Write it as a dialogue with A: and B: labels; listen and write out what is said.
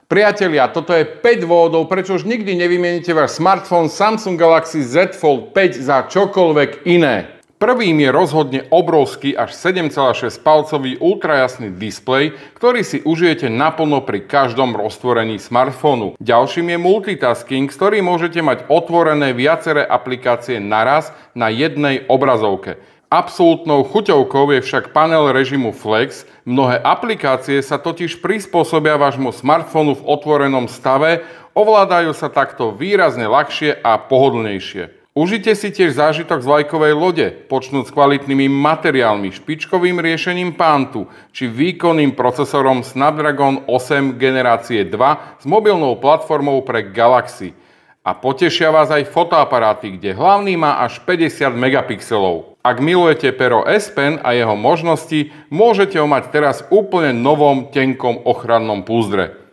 A: Priatelia, toto je 5 dôvodov, prečo už nikdy nevymienite váš smartfón Samsung Galaxy Z Fold 5 za čokoľvek iné. Prvým je rozhodne obrovský až 7,6 palcový ultrajasný displej, ktorý si užijete naplno pri každom roztvorení smartfónu. Ďalším je multitasking, s ktorým môžete mať otvorené viaceré aplikácie naraz na jednej obrazovke. Absolútnou chuťovkou je však panel režimu Flex. Mnohé aplikácie sa totiž prispôsobia vášmu smartfónu v otvorenom stave, ovládajú sa takto výrazne ľahšie a pohodlnejšie. Užite si tiež zážitok z vlajkovej lode, počnúť s kvalitnými materiálmi, špičkovým riešením Pantu či výkonným procesorom Snapdragon 8 generácie 2 s mobilnou platformou pre Galaxy. A potešia vás aj fotoaparáty, kde hlavný má až 50 megapixelov. Ak milujete pero S Pen a jeho možnosti, môžete ho mať teraz v úplne novom tenkom ochrannom púzdre.